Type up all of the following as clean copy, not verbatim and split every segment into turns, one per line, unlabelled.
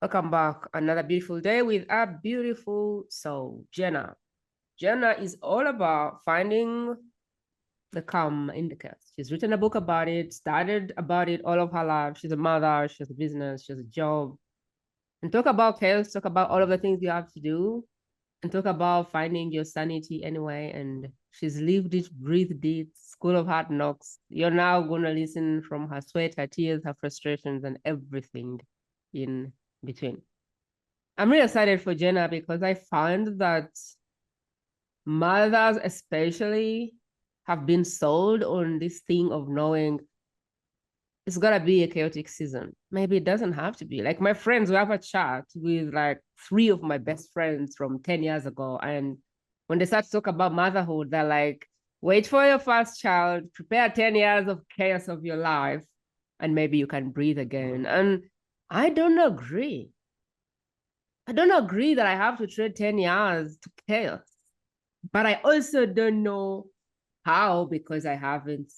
Welcome back. Another beautiful day with a beautiful soul, Jenna. Jenna is all about finding the calm in the chaos. She's written a book about it, started about it all of her life. She's a mother, she has a business, she has a job. And talk about chaos, talk about all of the things you have to do, and talk about finding your sanity anyway. And she's lived it, breathed it, school of hard knocks. You're now going to listen from her sweat, her tears, her frustrations, and everything in between. I'm really excited for Jenna because I found that mothers especially have been sold on this thing of knowing it's gonna be a chaotic season. Maybe it doesn't have to be. Like my friends, we have a chat with like 3 of my best friends from 10 years ago. And when they start to talk about motherhood, they're like, wait for your first child, prepare 10 years of chaos of your life, and maybe you can breathe again. And I don't agree. I don't agree that I have to trade 10 years to chaos, but I also don't know how because I haven't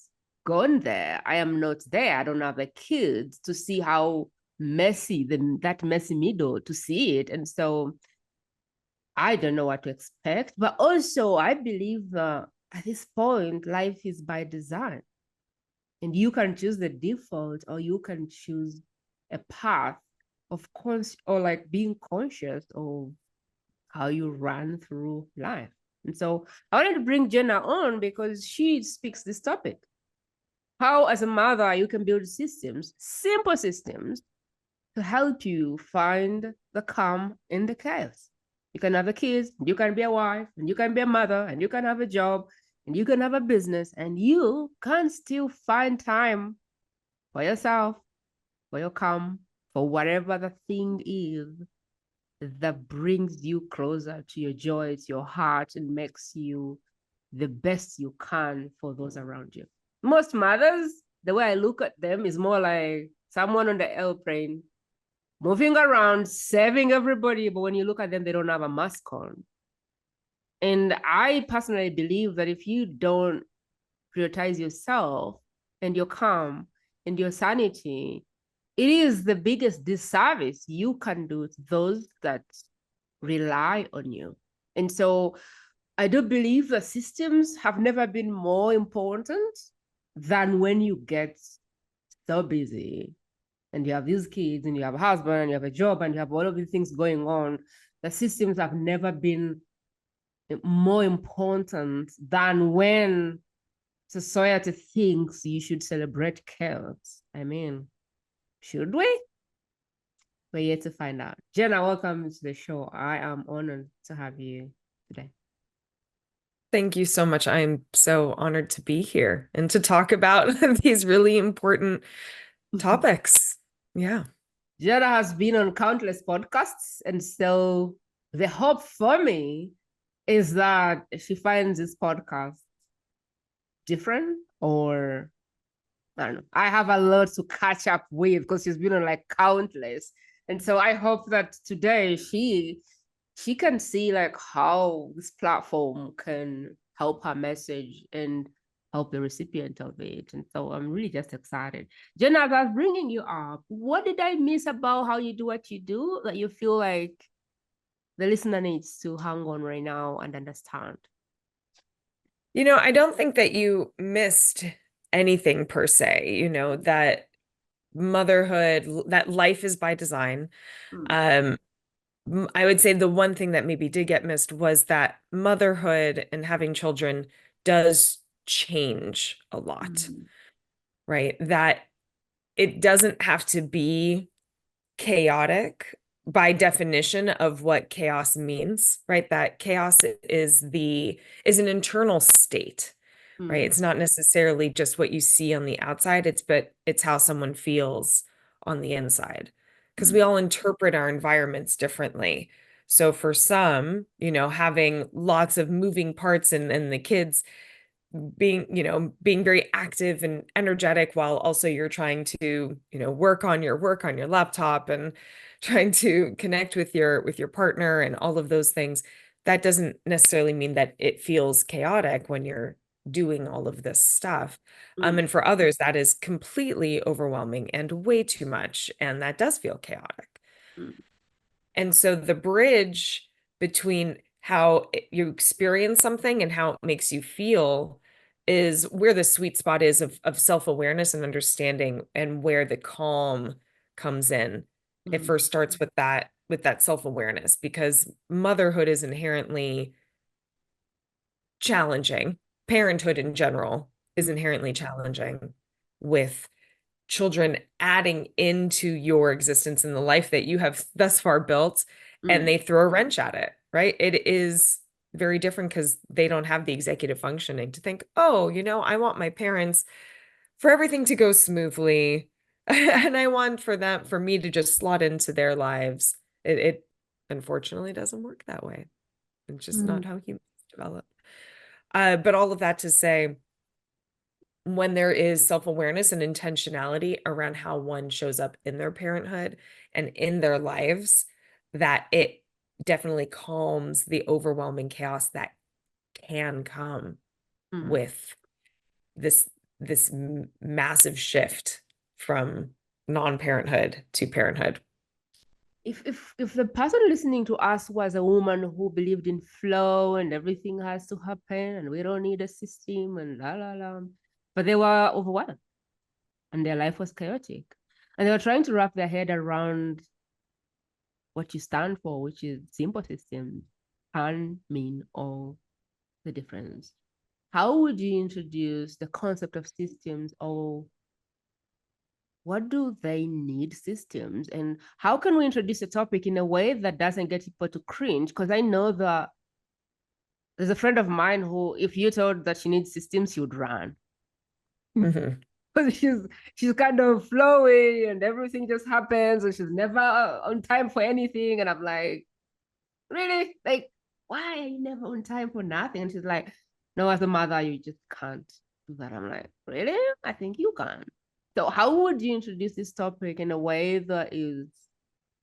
gone there. I am not there. I don't have the kids to see how messy, that messy middle, to see it. And so I don't know what to expect. But also, I believe at this point, life is by design. And you can choose the default or you can choose a path of course, or like being conscious of how you run through life. And so I wanted to bring Jenna on because she speaks this topic. How, as a mother, you can build systems, simple systems, to help you find the calm in the chaos. You can have a kids, you can be a wife, and you can be a mother, and you can have a job, and you can have a business, and you can still find time for yourself, for your calm, for whatever the thing is that brings you closer to your joy, to your heart, and makes you the best you can for those around you. Most mothers, the way I look at them is more like someone on the airplane moving around, saving everybody. But when you look at them, they don't have a mask on. And I personally believe that if you don't prioritize yourself and your calm and your sanity, it is the biggest disservice you can do to those that rely on you. And so I do believe that systems have never been more important than when you get so busy and you have these kids and you have a husband and you have a job and you have all of these things going on. The systems have never been more important than when society thinks you should celebrate chaos. I mean, should we? We're yet to find out. Jenna, welcome to the show. I am honored to have you today.
Thank you so much. I'm so honored to be here and to talk about these really important topics. Yeah.
Jenna has been on countless podcasts, and so the hope for me is that she finds this podcast different, or I don't know. I have a lot to catch up with because she's been on like countless. And so I hope that today she can see like how this platform can help her message and help the recipient of it. And so I'm really just excited. Jenna, as I was bringing you up, what did I miss about how you do what you do that you feel like the listener needs to hang on right now and understand?
I don't think that you missed anything per se, that motherhood, that life is by design.
Mm.
Um, I would say the one thing that maybe did get missed was that motherhood and having children does change a lot,
Mm.
right? That it doesn't have to be chaotic by definition of what chaos means, right? That chaos is an internal state, right?
Mm.
It's not necessarily just what you see on the outside, it's how someone feels on the inside. Because we
Mm.
all interpret our environments differently. So for some, having lots of moving parts and the kids being very active and energetic while also you're trying to, work on your laptop and trying to connect with your partner and all of those things. That doesn't necessarily mean that it feels chaotic when you're doing all of this stuff.
Mm.
And for others, that is completely overwhelming and way too much, and that does feel chaotic.
Mm.
And so the bridge between how you experience something and how it makes you feel is where the sweet spot is of self-awareness and understanding, and where the calm comes in. It
Mm,
first starts with that self-awareness, because motherhood is inherently challenging. Parenthood in general is
mm,
inherently challenging, with children adding into your existence and the life that you have thus far built, and
mm,
they throw a wrench at it, right? It is very different because they don't have the executive functioning to think, oh, I want my parents for everything to go smoothly. And I want for me to just slot into their lives. It unfortunately doesn't work that way. It's just
mm,
not how humans develop. But all of that to say, when there is self-awareness and intentionality around how one shows up in their parenthood and in their lives, that it definitely calms the overwhelming chaos that can come
mm.
with this massive shift from non-parenthood to parenthood.
If the person listening to us was a woman who believed in flow and everything has to happen and we don't need a system and la la la, but they were overwhelmed and their life was chaotic, and they were trying to wrap their head around what you stand for, which is simple systems, can mean all the difference. How would you introduce the concept of systems, or what do they need systems, and how can we introduce a topic in a way that doesn't get people to cringe? Because I know that there's a friend of mine who, if you told that she needs systems, she would run.
Mhm.
Because she's kind of flowy and everything just happens and she's never on time for anything. And I'm like, really? Like, why are you never on time for nothing? And she's like, no, as a mother, you just can't do that. I'm like, really? I think you can. So how would you introduce this topic in a way that is,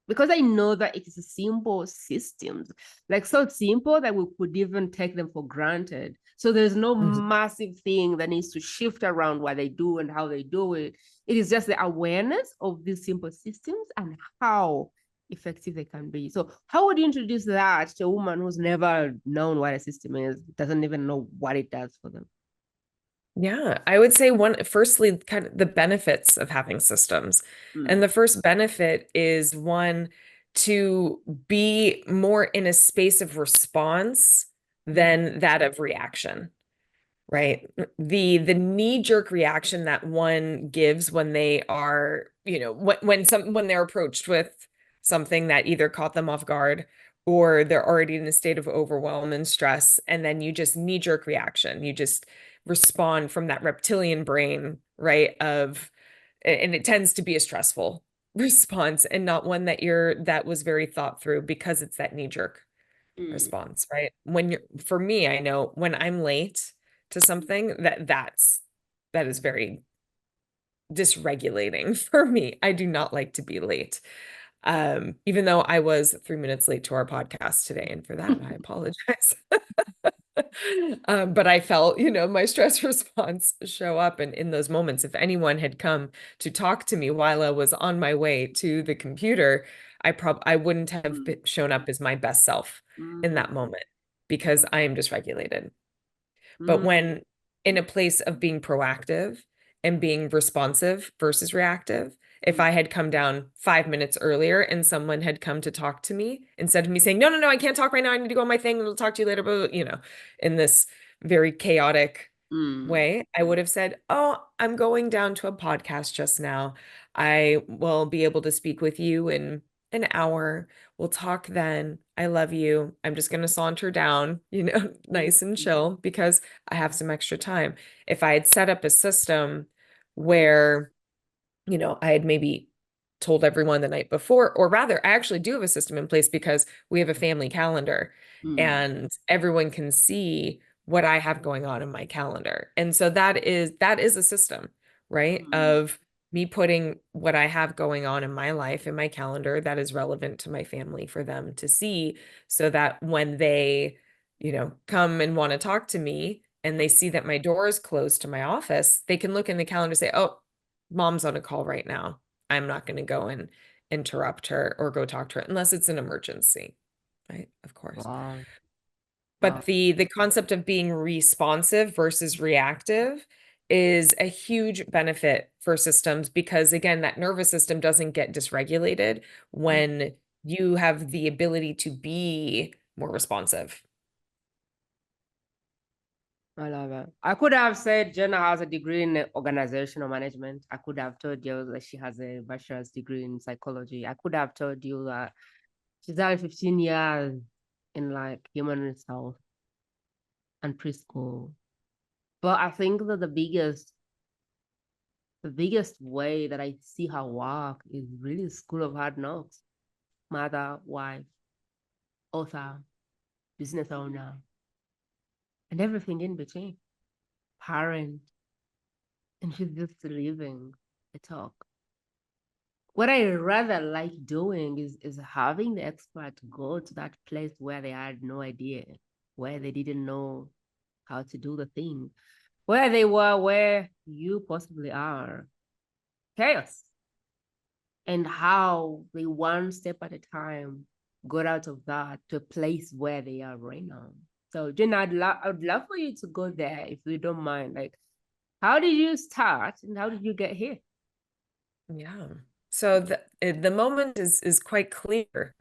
because I know that it is a simple systems, like so simple that we could even take them for granted. So there's no
Mhm.
massive thing that needs to shift around what they do and how they do it. It is just the awareness of these simple systems and how effective they can be. So how would you introduce that to a woman who's never known what a system is, doesn't even know what it does for them?
Yeah, I would say firstly, kind of the benefits of having systems. And
Mm,
the first benefit is one, to be more in a space of response
mm,
than that of reaction, right? The knee-jerk reaction that one gives when they are, when they're approached with something that either caught them off guard, or they're already in a state of overwhelm and stress, and then you just knee-jerk reaction. You just respond from that reptilian brain, right? And it tends to be a stressful response, and not one that was very thought through, because it's that knee-jerk
mm,
response, right? For me, I know when I'm late to something, that is very dysregulating for me. I do not like to be late. Even though I was 3 minutes late to our podcast today, and for that, I apologize. But I felt, my stress response show up. And in those moments, if anyone had come to talk to me while I was on my way to the computer, I wouldn't have
mm,
shown up as my best self in
mm,
that moment, because I am dysregulated. But
mm,
when in a place of being proactive and being responsive versus reactive, if
mm,
I had come down 5 minutes earlier and someone had come to talk to me, instead of me saying, no, no, no, I can't talk right now, I need to go on my thing, and I'll talk to you later, but in this very chaotic
mm,
way, I would have said, oh, I'm going down to a podcast just now. I will be able to speak with you in an hour. We'll talk then. I love you. I'm just going to saunter down,
mm,
nice and chill, because I have some extra time. If I had set up a system where, I had maybe told everyone the night before, or rather, I actually do have a system in place, because we have a family calendar
mm,
and everyone can see what I have going on in my calendar. And so that is a system, right?
mm,
Of me putting what I have going on in my life in my calendar that is relevant to my family for them to see, so that when they, come and want to talk to me and they see that my door is closed to my office, they can look in the calendar and say, oh, mom's on a call right now. I'm not going to go interrupt her or go talk to her unless it's an emergency, right? Of course.
Wow. Wow.
But the concept of being responsive versus reactive is a huge benefit for systems because again, that nervous system doesn't get dysregulated when you have the ability to be more responsive.
I love it. I could have said Jenna has a degree in organizational management. I could have told you that she has a bachelor's degree in psychology. I could have told you that she's done 15 years in like human resource and preschool. But I think that the biggest way that I see her work is really School of Hard Knocks. Mother, wife, author, business owner, and everything in between. Parent. And she's just living the talk. What I rather like doing is having the expert go to that place where they had no idea, where they didn't know how to do the thing, where they were, where you possibly are. Chaos. And how they one step at a time got out of that to a place where they are right now. So Jenna, I'd love for you to go there if you don't mind. Like, how did you start and how did you get here?
Yeah. So the moment is quite clear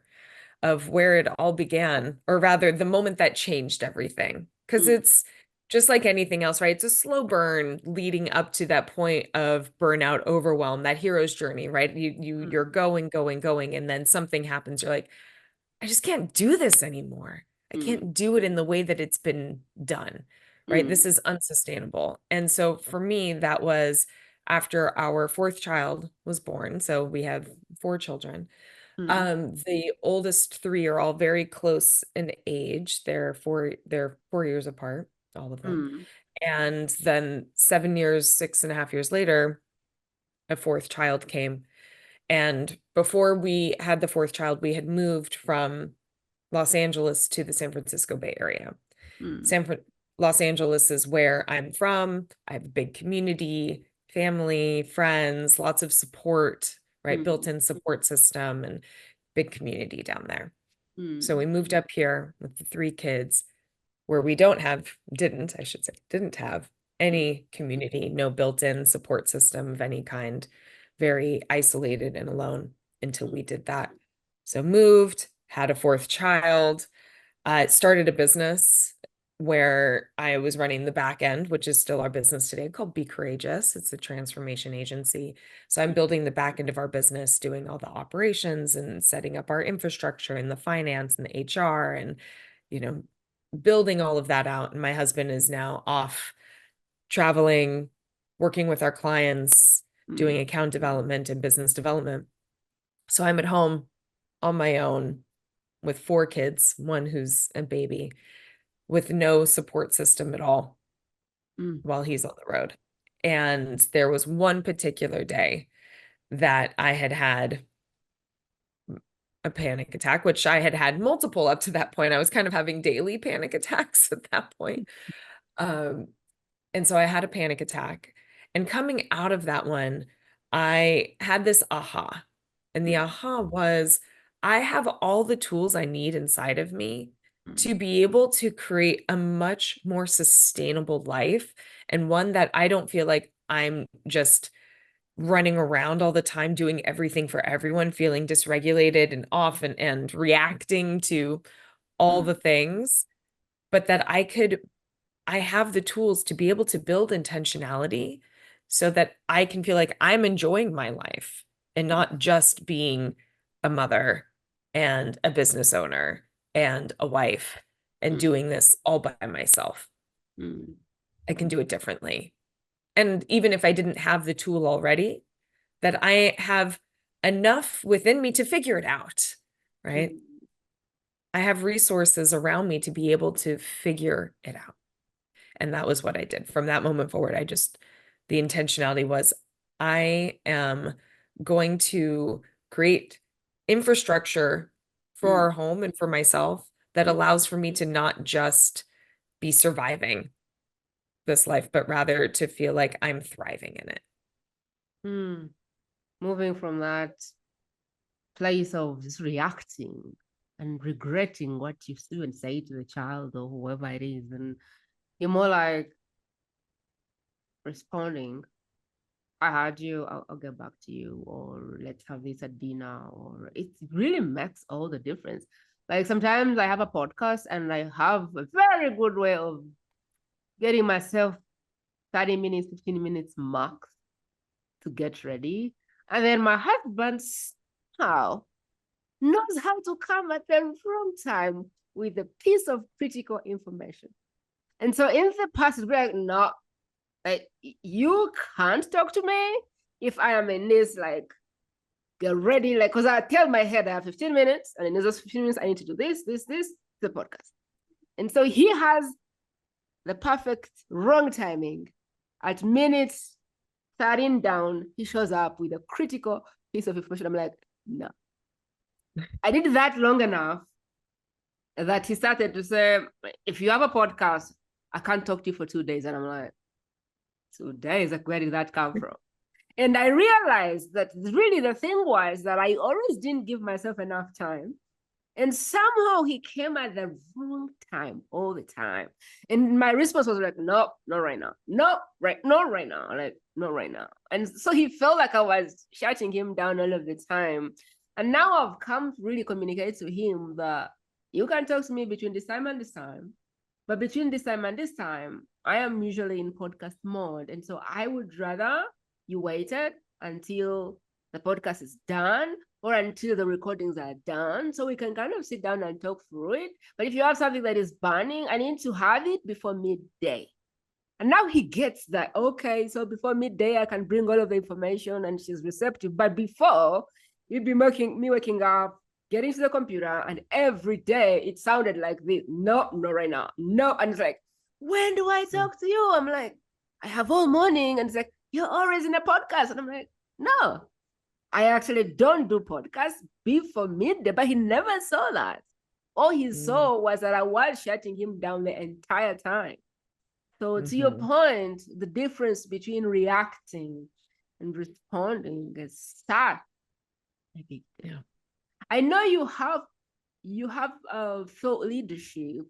of where it all began, or rather the moment that changed everything. Because it's just like anything else, right? It's a slow burn leading up to that point of burnout, overwhelm, that hero's journey, right? You're going, going, going, and then something happens. You're like, I just can't do this anymore. I can't do it in the way that it's been done, right? This is unsustainable. And so for me, that was after our fourth child was born. So we have four children. The oldest three are all very close in age. They're 4 years apart, all of them. And then 7 years, 6.5 years later, a fourth child came. And before we had the fourth child, we had moved from Los Angeles to the San Francisco Bay Area. Los Angeles is where I'm from. I have a big community, family, friends, lots of support, right? Built-in support system and big community down there. So we moved up here with the three kids where we didn't have any community, no built-in support system of any kind, very isolated and alone until we did that. So moved, had a fourth child, started a business where I was running the back end, which is still our business today, called Be Courageous. It's a transformation agency. So I'm building the back end of our business, doing all the operations and setting up our infrastructure and the finance and the HR and, building all of that out. And my husband is now off traveling, working with our clients, doing account development and business development. So I'm at home on my own with four kids, one who's a baby, with no support system at all while he's on the road. And there was one particular day that I had a panic attack, which I had multiple up to that point. I was kind of having daily panic attacks at that point. And so I had a panic attack. And coming out of that one, I had this aha. And the aha was, I have all the tools I need inside of me to be able to create a much more sustainable life, and one that I don't feel like I'm just running around all the time doing everything for everyone, feeling dysregulated and off and reacting to all the things, but that I have the tools to be able to build intentionality so that I can feel like I'm enjoying my life and not just being a mother and a business owner and a wife and doing this all by myself. I can do it differently. And even if I didn't have the tool already, that I have enough within me to figure it out, right? I have resources around me to be able to figure it out. And that was what I did. From that moment forward, the intentionality was, I am going to create infrastructure for our home and for myself that allows for me to not just be surviving this life, but rather to feel like I'm thriving in it.
Moving from that place of just reacting and regretting what you do and say to the child or whoever it is. And you're more like responding, I heard you, I'll get back to you, or let's have this at dinner, or it really makes all the difference. Like sometimes I have a podcast and I have a very good way of getting myself 30 minutes, 15 minutes max to get ready. And then my husband somehow knows how to come at the wrong time with a piece of critical information. And so in the past, it's like, no, like you can't talk to me if I am in this, like, get ready, like, because I tell my head I have 15 minutes, and in those 15 minutes, I need to do this, the podcast. And so he has the perfect wrong timing. At minutes 13 down, he shows up with a critical piece of information. I'm like, no. I did that long enough that he started to say, if you have a podcast, I can't talk to you for 2 days. And I'm like, 2 days? Like, where did that come from? And I realized that really the thing was that I always didn't give myself enough time. And somehow he came at the wrong time all the time. And my response was like, no, not right now. No, not right now. Like, not right now. And so he felt like I was shutting him down all of the time. And now I've come to really communicate to him that you can talk to me between this time and this time. But between this time and this time, I am usually in podcast mode. And so I would rather you waited until the podcast is done or until the recordings are done so we can kind of sit down and talk through it. But if you have something that is burning, I need to have it before midday. And now he gets that, okay, so before midday, I can bring all of the information and she's receptive. But before, you'd be me waking up, getting to the computer, and every day it sounded like this. No, not right now. No. And it's like, when do I talk to you? I'm like, I have all morning. And it's like, you're always in a podcast. And I'm like, no, I actually don't do podcasts before midday, but he never saw that. All he saw was that I was shutting him down the entire time. So to your point, the difference between reacting and responding is such a big deal. Yeah. I know you have thought leadership.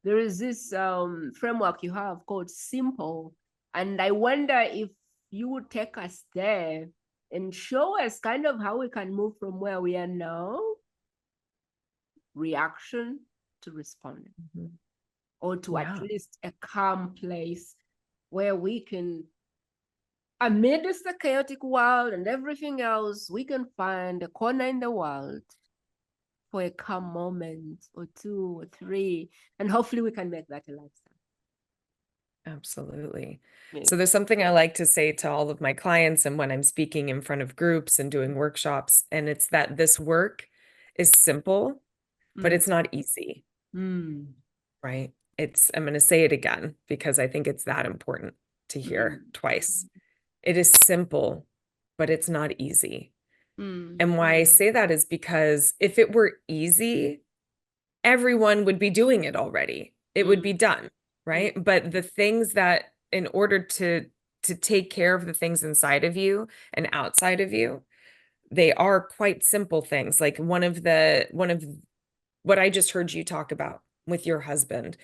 There is this framework you have called Simple. And I wonder if you would take us there and show us kind of how we can move from where we are now, reaction to responding, or to at least a calm place where we can, amidst the chaotic world and everything else, we can find a corner in the world for a calm moment or 2 or 3, and hopefully we can make that a lifestyle.
Absolutely. Yeah. So there's something I like to say to all of my clients and when I'm speaking in front of groups and doing workshops, and it's that this work is simple, but it's not easy, right? I'm going to say it again because I think it's that important to hear twice. It is simple, but it's not easy. And why I say that is because if it were easy, everyone would be doing it already. It would be done. Right. But the things that in order to take care of the things inside of you and outside of you, they are quite simple things. Like one of what I just heard you talk about with your husband,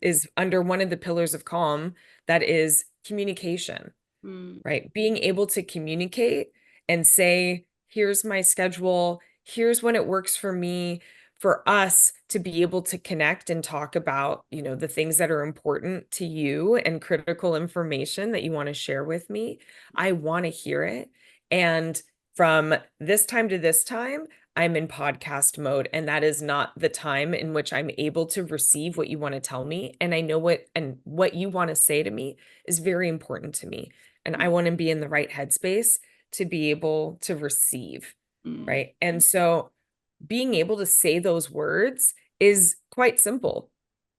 is under one of the pillars of calm, that is communication, right? Being able to communicate and say, here's my schedule, here's when it works for me, for us to be able to connect and talk about, the things that are important to you and critical information that you want to share with me. I want to hear it. And from this time to this time, I'm in podcast mode, and that is not the time in which I'm able to receive what you want to tell me. And I know what you want to say to me is very important to me. And I want to be in the right headspace to be able to receive. Right. And so being able to say those words is quite simple,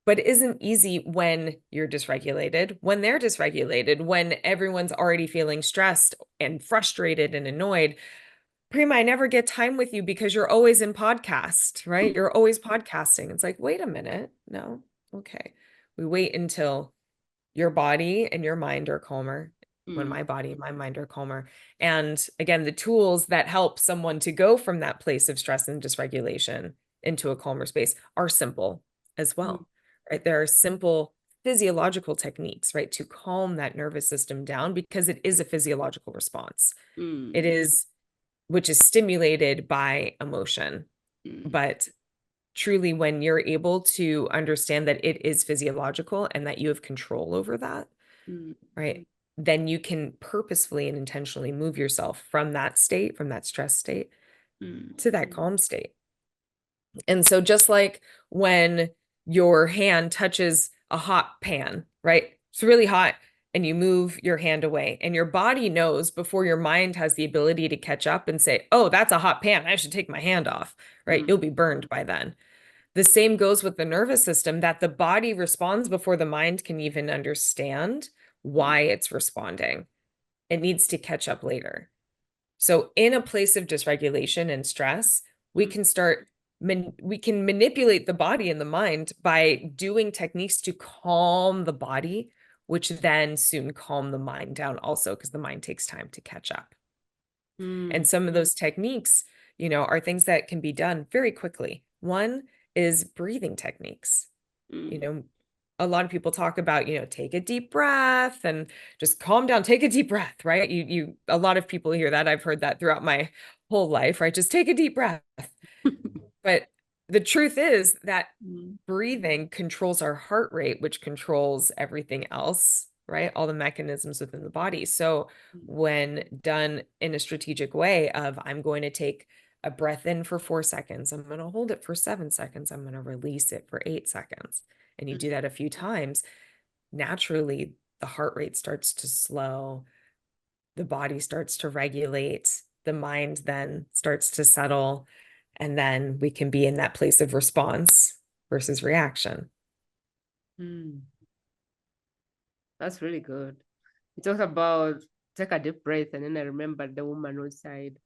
but it isn't easy when you're dysregulated, when they're dysregulated, when everyone's already feeling stressed and frustrated and annoyed. Prima, I never get time with you because you're always in podcast, right? You're always podcasting. It's like, wait a minute. No. Okay. We wait until your body and your mind are calmer when my body and my mind are calmer. And again, the tools that help someone to go from that place of stress and dysregulation into a calmer space are simple as well, right? There are simple physiological techniques, right, to calm that nervous system down, because it is a physiological response. It is, which is stimulated by emotion. But truly, when you're able to understand that it is physiological and that you have control over that, right, then you can purposefully and intentionally move yourself from that state, from that stress state, to that calm state. And so just like when your hand touches a hot pan, right? It's really hot, and you move your hand away, and your body knows before your mind has the ability to catch up and say, oh, that's a hot pan, I should take my hand off, right? You'll be burned by then. The same goes with the nervous system, that the body responds before the mind can even understand why it's responding. It needs to catch up later. So in a place of dysregulation and stress, we can manipulate the body and the mind by doing techniques to calm the body, which then soon calm the mind down also, because the mind takes time to catch up. And some of those techniques, are things that can be done very quickly. One is breathing techniques. A lot of people talk about, take a deep breath and just calm down, take a deep breath, right? A lot of people hear that. I've heard that throughout my whole life, right? Just take a deep breath. But the truth is that breathing controls our heart rate, which controls everything else, right? All the mechanisms within the body. So when done in a strategic way of, I'm going to take a breath in for 4 seconds, I'm going to hold it for 7 seconds, I'm going to release it for 8 seconds. And you do that a few times, naturally, the heart rate starts to slow, the body starts to regulate, the mind then starts to settle, and then we can be in that place of response versus reaction.
That's really good. You talked about take a deep breath, and then I remember the woman who said,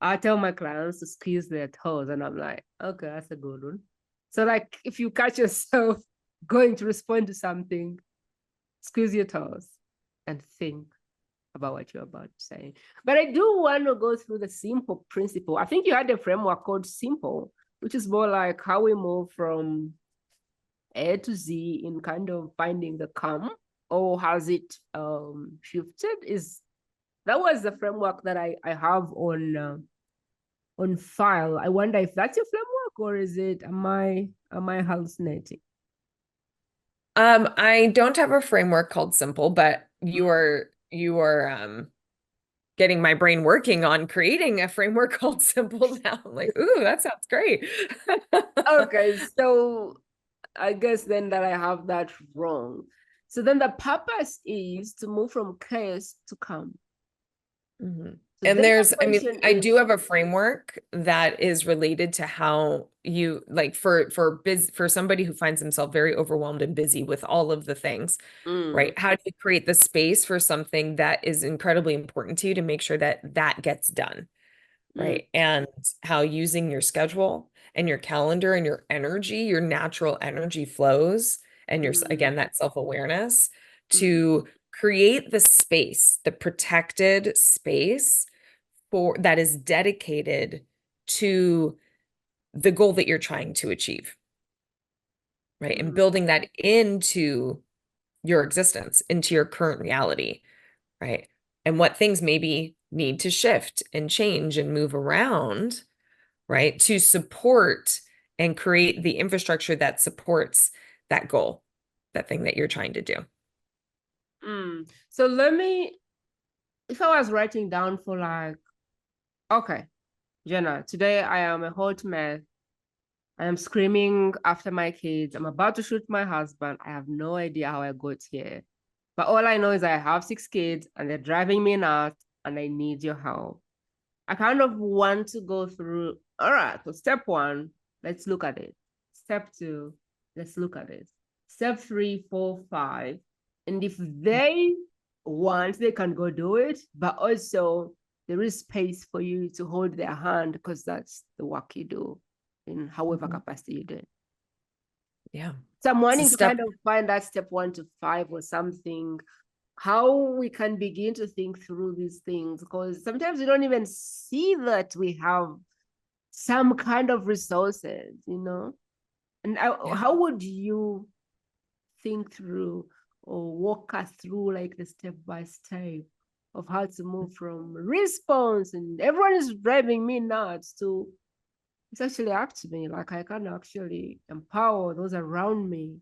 I tell my clients to squeeze their toes, and I'm like, okay, that's a good one. So like, if you catch yourself going to respond to something, squeeze your toes and think about what you're about to say. But I do want to go through the simple principle. I think you had a framework called simple, which is more like how we move from A to Z in kind of finding the calm, or has it shifted? That was the framework that I have on file. I wonder if that's your framework, or is it, am I hallucinating?
I don't have a framework called simple, but you are getting my brain working on creating a framework called simple now. I'm like, ooh, that sounds great.
Okay, so I guess then that I have that wrong. So then the purpose is to move from chaos to calm. So
and I
is,
do have a framework that is related to how you, like, for somebody who finds himself very overwhelmed and busy with all of the things, right? How do you create the space for something that is incredibly important to you to make sure that that gets done, right? And how using your schedule and your calendar and your energy, your natural energy flows, and your, again, that self-awareness to create the space, the protected space that is dedicated to the goal that you're trying to achieve, right? And building that into your existence, into your current reality, right? And what things maybe need to shift and change and move around, right? To support and create the infrastructure that supports that goal, that thing that you're trying to do.
So if I was writing down for like, okay, Jenna, today I am a hot mess. I am screaming after my kids. I'm about to shoot my husband. I have no idea how I got here. But all I know is I have 6 kids and they're driving me nuts and I need your help. I kind of want to go through, all right, so step 1, let's look at it. Step 2, let's look at it. Step 3, 4, 5. And if they want, they can go do it. But also there is space for you to hold their hand, because that's the work you do in however capacity you do.
Yeah.
So I'm wanting to kind of find that step 1 to 5 or something how we can begin to think through these things, because sometimes we don't even see that we have some kind of resources, you know? And
Yeah.
how would you think through or walk us through like the step by step of how to move from response and everyone is driving me nuts to it's actually up to me, like I can actually empower those around me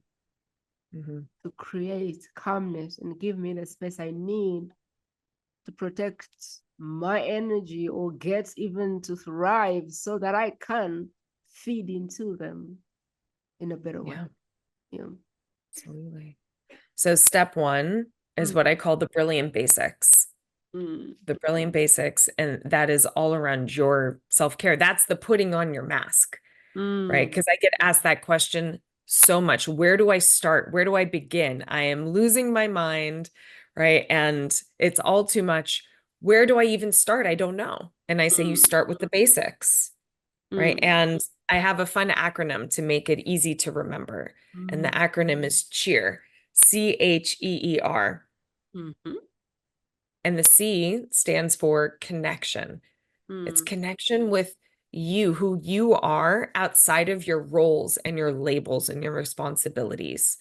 to create calmness and give me the space I need to protect my energy or get even to thrive so that I can feed into them in a better way.
Yeah,
Yeah.
absolutely. So step one is what I call the brilliant basics. The brilliant basics, and that is all around your self-care. That's the putting on your mask, right? Because I get asked that question so much. Where do I start? Where do I begin? I am losing my mind, right? And it's all too much. Where do I even start? I don't know. And I say, you start with the basics, right? And I have a fun acronym to make it easy to remember. And the acronym is CHEER, CHEER. And the C stands for connection. It's connection with you, who you are outside of your roles and your labels and your responsibilities.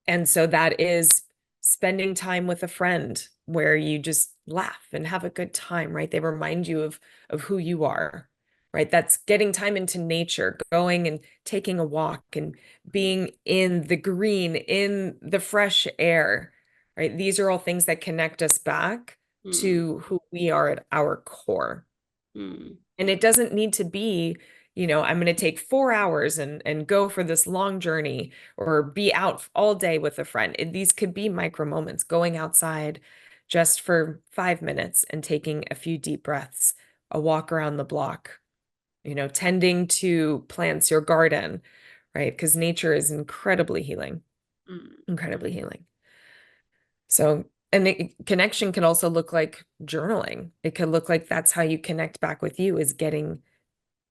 And so that is spending time with a friend where you just laugh and have a good time, right? They remind you of who you are, right? That's getting time into nature, going and taking a walk and being in the green, in the fresh air, right? These are all things that connect us back to who we are at our core. And it doesn't need to be, I'm going to take 4 hours and go for this long journey or be out all day with a friend. These could be micro moments, going outside just for 5 minutes and taking a few deep breaths, a walk around the block, tending to plants, your garden, right? Because nature is incredibly healing, incredibly healing. So, and connection can also look like journaling. It could look like that's how you connect back with you, is getting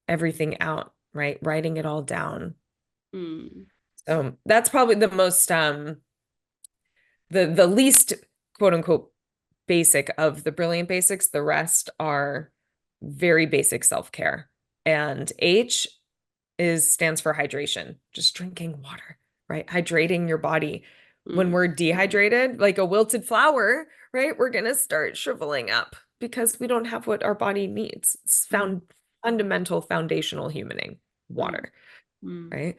everything out, right? Writing it all down. So that's probably the most the least quote unquote basic of the brilliant basics. The rest are very basic self-care. And H stands for hydration, just drinking water, right? Hydrating your body. When we're dehydrated, like a wilted flower, right? We're gonna start shriveling up because we don't have what our body needs. It's fundamental foundational humaning, water, right?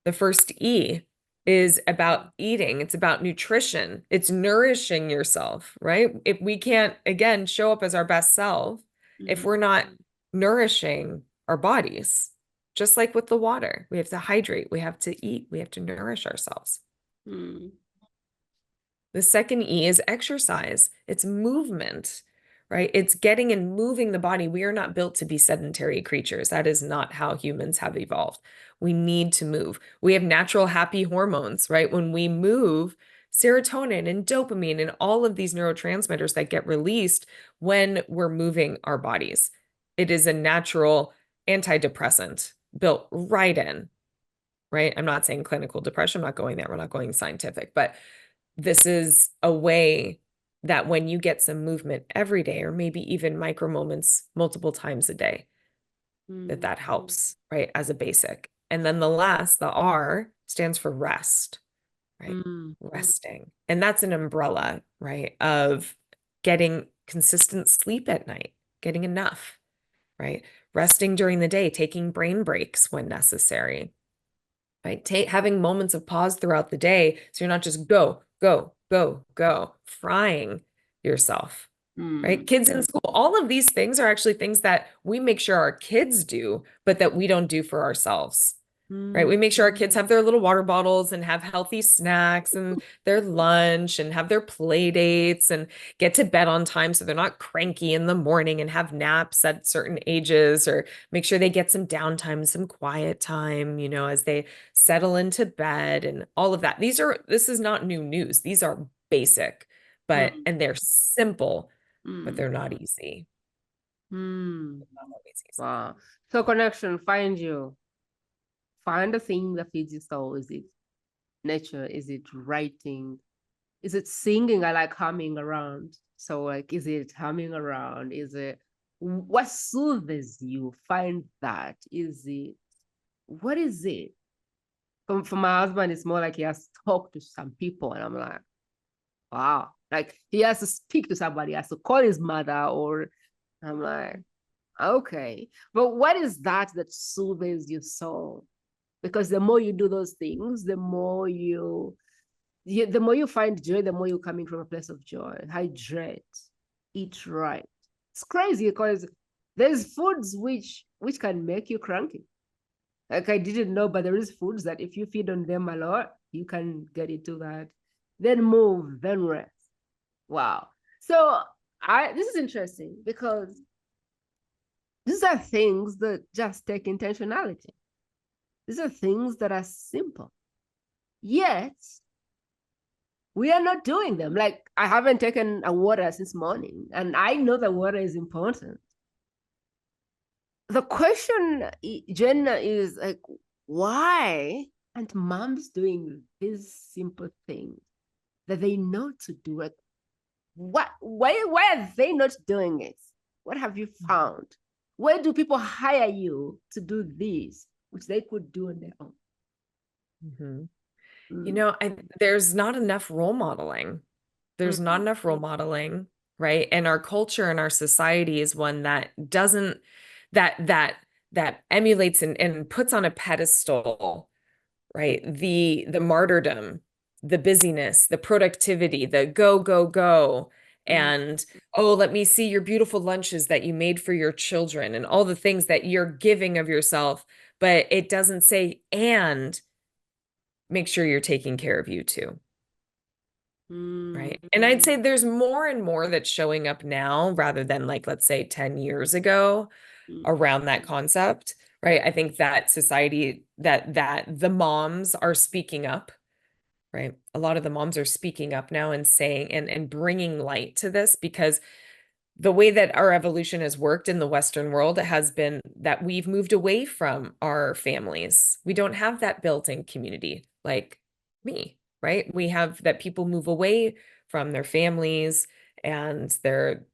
The first E is about eating. It's about nutrition. It's nourishing yourself, right? If we can't, again, show up as our best self, if we're not nourishing our bodies, just like with the water, we have to hydrate, we have to eat, we have to nourish ourselves. The second E is exercise. It's movement, right? It's getting and moving the body. We are not built to be sedentary creatures. That is not how humans have evolved. We need to move. We have natural happy hormones, right? When we move, serotonin and dopamine and all of these neurotransmitters that get released when we're moving our bodies. It is a natural antidepressant built right in, right? I'm not saying clinical depression. I'm not going there. We're not going scientific, but this is a way that when you get some movement every day, or maybe even micro moments multiple times a day, that helps, right? As a basic. And then the last, the R, stands for rest, right? Resting. And that's an umbrella, right? Of getting consistent sleep at night, getting enough, right? Resting during the day, taking brain breaks when necessary, right? Having moments of pause throughout the day. So you're not just go, go, go, go, frying yourself, right? Kids in school, all of these things are actually things that we make sure our kids do, but that we don't do for ourselves. Right. We make sure our kids have their little water bottles and have healthy snacks and their lunch and have their play dates and get to bed on time so they're not cranky in the morning and have naps at certain ages, or make sure they get some downtime, some quiet time, as they settle into bed and all of that. This is not new news. These are basic, and they're simple, but they're not easy.
Wow. So connection, find the thing that feeds your soul. Is it nature? Is it writing? Is it singing? I like humming around. So like, is it humming around? Is it, what soothes you? Find that. Is it, what is it? For my husband, it's more like he has to talk to some people. And I'm like, wow. Like he has to speak to somebody, he has to call his mother, or I'm like, okay. But what is that that soothes your soul? Because the more you do those things, the more the more you find joy, the more you're coming from a place of joy. Hydrate, eat right. It's crazy because there's foods which can make you cranky. Like I didn't know, but there is foods that if you feed on them a lot, you can get into that. Then move, then rest. Wow. So this is interesting because these are things that just take intentionality. These are things that are simple. Yet we are not doing them. Like I haven't taken a water since morning, and I know that water is important. The question, Jenna, is like, why aren't moms doing these simple things that they know to do? It? Why are they not doing it? What have you found? Where do people hire you to do this, which they could do on their own?
Mm-hmm. You know, there's not enough role modeling. There's not enough role modeling, right? And our culture and our society is one that doesn't, that emulates and puts on a pedestal, right? The martyrdom, the busyness, the productivity, the go, go, go. And oh, let me see your beautiful lunches that you made for your children and all the things that you're giving of yourself. But it doesn't say, and make sure you're taking care of you too. Right. And I'd say there's more and more that's showing up now rather than like, let's say 10 years ago around that concept. Right. I think that society that the moms are speaking up, right? A lot of the moms are speaking up now and saying and bringing light to this because the way that our evolution has worked in the Western world has been that we've moved away from our families. We don't have that built-in community like me, right? We have that people move away from their families and their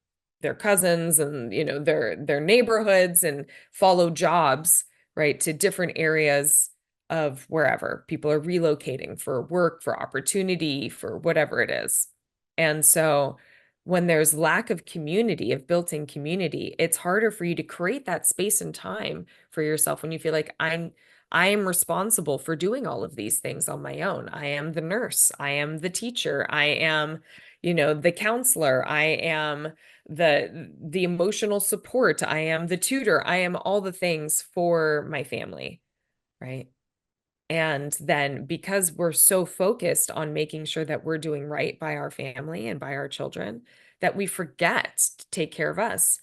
cousins and their neighborhoods and follow jobs, right, to different areas of wherever people are relocating for work, for opportunity, for whatever it is. And so when there's lack of community, of built-in community, it's harder for you to create that space and time for yourself when you feel like I am responsible for doing all of these things on my own. I am the nurse, I am the teacher, I am, the counselor, I am the emotional support, I am the tutor, I am all the things for my family, right? And then because we're so focused on making sure that we're doing right by our family and by our children, that we forget to take care of us.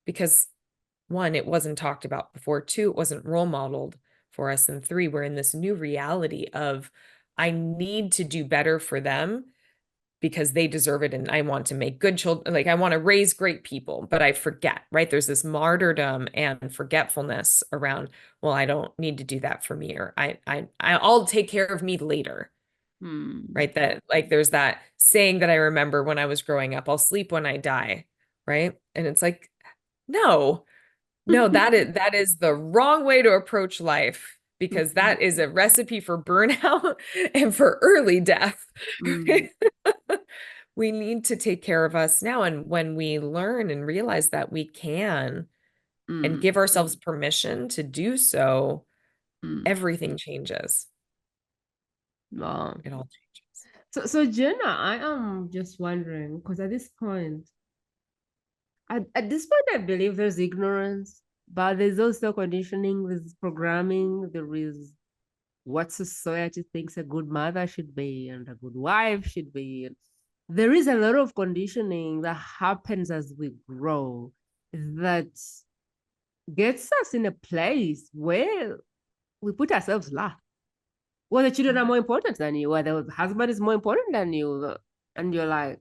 Because one, it wasn't talked about before. Two, it wasn't role modeled for us. And three, we're in this new reality of I need to do better for them because they deserve it and I want to make good children, like I want to raise great people, but I forget, right? There's this martyrdom and forgetfulness around, well, I don't need to do that for me, or I'll take care of me later. Right? That like there's that saying that I remember when I was growing up, I'll sleep when I die, right? And it's like, no, that is the wrong way to approach life because that is a recipe for burnout and for early death. We need to take care of us now. And when we learn and realize that we can and give ourselves permission to do so, everything changes.
Wow.
It all changes.
So Jenna, I am just wondering, because at this point, I believe there's ignorance, but there's also conditioning, there's programming, there is what society thinks a good mother should be and a good wife should be. There is a lot of conditioning that happens as we grow that gets us in a place where we put ourselves last. Well, the children are more important than you, or the husband is more important than you. And you're like,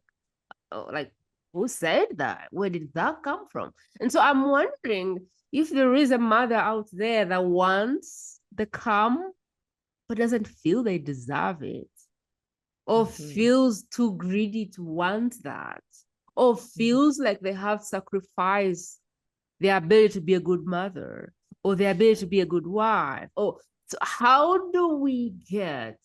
oh, like, who said that? Where did that come from? And so I'm wondering if there is a mother out there that wants the calm, but doesn't feel they deserve it. or
Mhm.
feels too greedy to want that, or feels like they have sacrificed their ability to be a good mother or their ability to be a good wife. Or so how do we get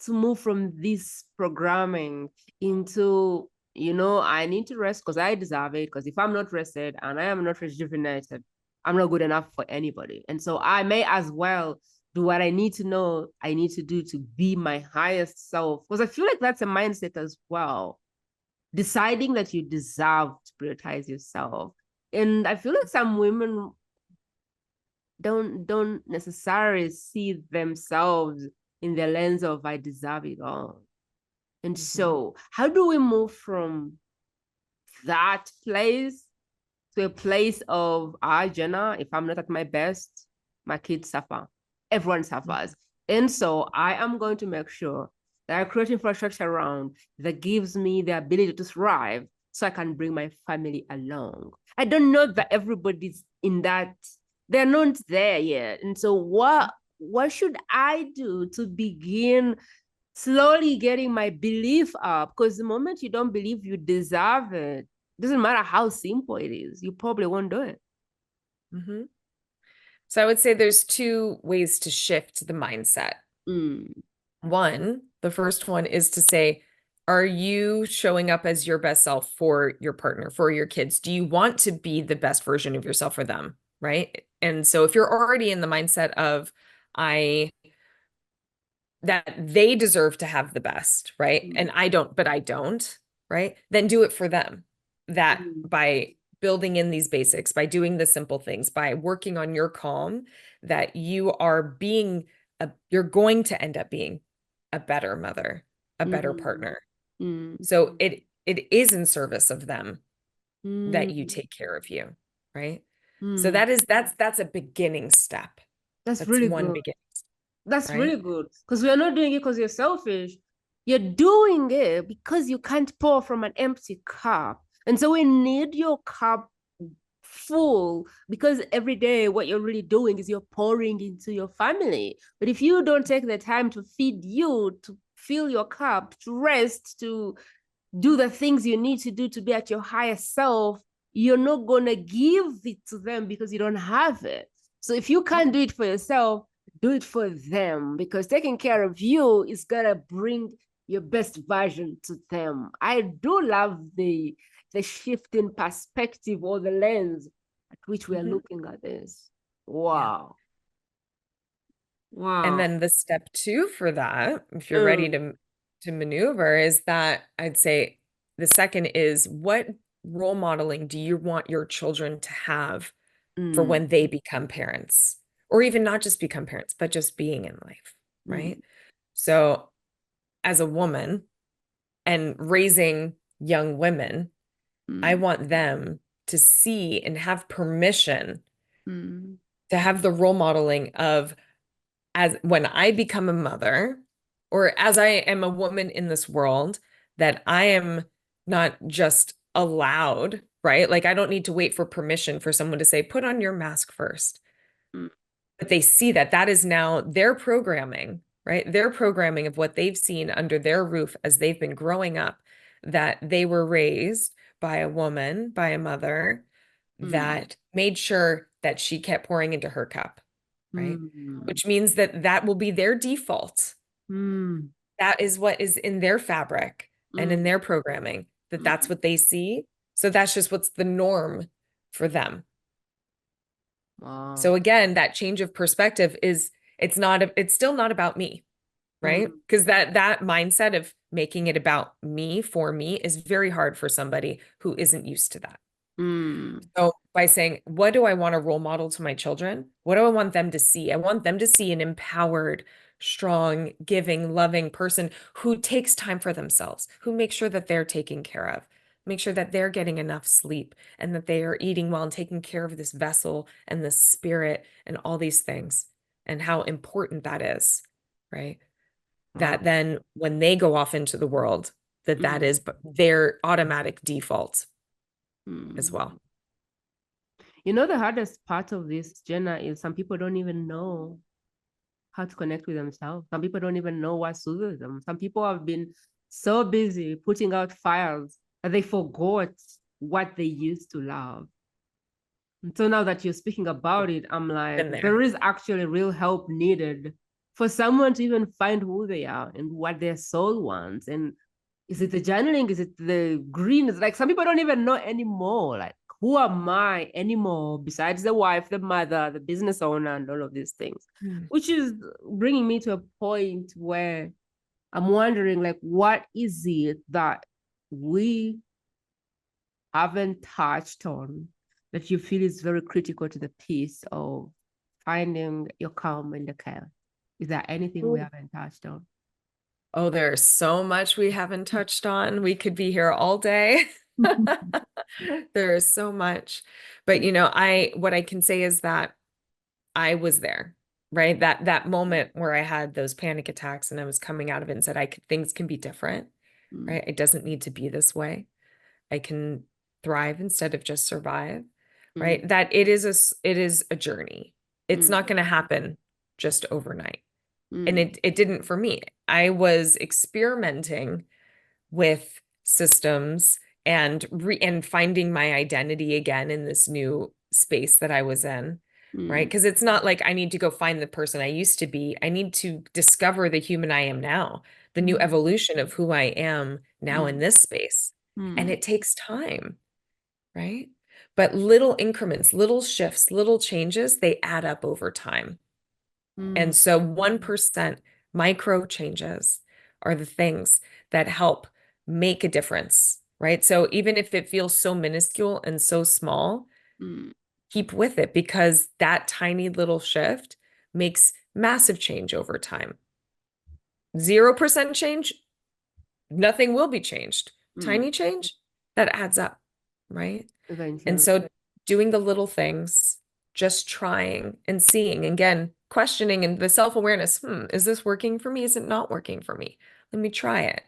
to move from this programming into, I need to rest because I deserve it. Because if I'm not rested and I am not rejuvenated, I'm not good enough for anybody. And so I may as well do what I need to know I need to do to be my highest self. Because I feel like that's a mindset as well. Deciding that you deserve to prioritize yourself. And I feel like some women don't necessarily see themselves in the lens of I deserve it all. And
Mhm.
so how do we move from that place to a place of Jenna, if I'm not at my best, my kids suffer. Everyone suffers. And so I am going to make sure that I create infrastructure around that gives me the ability to thrive so I can bring my family along. I don't know that everybody's in that, they're not there yet. And so what should I do to begin slowly getting my belief up? Because the moment you don't believe you deserve it, doesn't matter how simple it is, you probably won't do it.
Mhm. So I would say there's two ways to shift the mindset.
Mm,
One, the first one is to say, are you showing up as your best self for your partner, for your kids? Do you want to be the best version of yourself for them? Right. And so if you're already in the mindset of, I, that they deserve to have the best, right?
mm,
And I don't, but I don't, right? Then do it for them. That
mm,
by building in these basics, by doing the simple things, by working on your calm, that you are being you're going to end up being a better mother, a better
mm,
partner.
mm,
So it is in service of them that you
mm,
take care of you, right? So
mm.
that's a beginning step.
That's
That's
really
one
good.
beginning,
That's
right?
really good. Because we are not doing it because you're selfish. You're doing it because you can't pour from an empty cup. And so we need your cup full because every day what you're really doing is you're pouring into your family. But if you don't take the time to feed you, to fill your cup, to rest, to do the things you need to do to be at your highest self, you're not going to give it to them because you don't have it. So if you can't do it for yourself, do it for them because taking care of you is going to bring your best version to them. I do love the shift in perspective or the lens at which we are
Mhm.
looking at this.
Yeah.
Wow.
And
Wow.
then the step two for that, if you're ready
Mm,
to maneuver, is that I'd say the second is, what role modeling do you want your children to have for
mm,
when they become parents? Or even not just become parents, but just being in life,
mm,
right? So as a woman and raising young women, I
mm,
want them to see and have permission
mm,
to have the role modeling of, as when I become a mother, or as I am a woman in this world, that I am not just allowed, right? Like I don't need to wait for permission for someone to say, put on your mask first.
mm,
But they see that that is now their programming, right? Their programming of what they've seen under their roof as they've been growing up, that they were raised by a woman, by a mother
mm,
that made sure that she kept pouring into her cup, right?
mm,
Which means that that will be their default.
mm,
That is what is in their fabric and in
mm,
their programming, that that's
mm.
what they see. So that's just what's the norm for them.
Wow.
So again, that change of perspective is, it's still not about me, right?
Mm,
Because that mindset of making it about me for me is very hard for somebody who isn't used to that.
mm,
So by saying, what do I want to role model to my children? What do I want them to see? I want them to see an empowered, strong, giving, loving person who takes time for themselves, who makes sure that they're taken care of, make sure that they're getting enough sleep and that they are eating well and taking care of this vessel and the spirit and all these things, and how important that is, right?
wow.
That then when they go off into the world, that
Mm,
is their automatic default as
mm.
well.
The hardest part of this, Jenna, is some people don't even know how to connect with themselves. Some people don't even know what soothes them. Some people have been so busy putting out fires that they forgot what they used to love. And so now that you're speaking about it, I'm like,
Been there.
there is actually real help needed for someone to even find who they are and what their soul wants. And is it the journaling? Is it the green? It's like some people don't even know anymore. Like, who am I anymore besides the wife, the mother, the business owner, and all of these things? Which is bringing me to a point where I'm wondering, like, what is it that we haven't touched on that you feel is very critical to the piece of finding your calm in the chaos? Is there anything we haven't touched on?
Oh, there's so much we haven't touched on. We could be here all day. There is so much. But what I can say is that I was there, right? That moment where I had those panic attacks and I was coming out of it and said, things can be different, right? It doesn't need to be this way. I can thrive instead of just survive, right? That it is a journey. It's not going to happen just overnight. And it didn't for me. I was experimenting with systems and finding my identity again in this new space that I was in, right? Because it's not like I need to go find the person I used to be. I need to discover the human I am now, the new evolution of who I am now in this space. And it takes time, right? But little increments, little shifts, little changes, they add up over time. And so 1% micro changes are the things that help make a difference, right? So even if it feels so minuscule and so small, keep with it because that tiny little shift makes massive change over time. 0% change, nothing will be changed. Tiny change, that adds up, right?
Eventually.
And so doing the little things, just trying and seeing, again, questioning and the self-awareness, is this working for me? Is it not working for me? Let me try it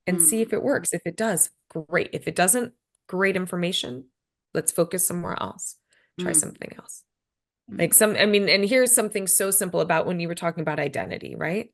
and see if it works. If it does, great. If it doesn't, great information. Let's focus somewhere else. Try something else. And here's something so simple about when you were talking about identity, right?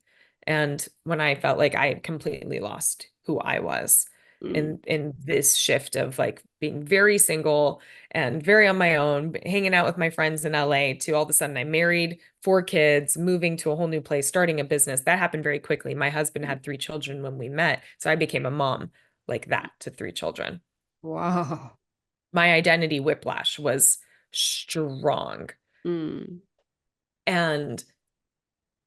And when I felt like I had completely lost who I was in this shift of like being very single and very on my own, hanging out with my friends in LA to all of a sudden I married, 4 kids, moving to a whole new place, starting a business. That happened very quickly. My husband had 3 children when we met, so I became a mom like that to 3 children.
Wow.
My identity whiplash was strong. And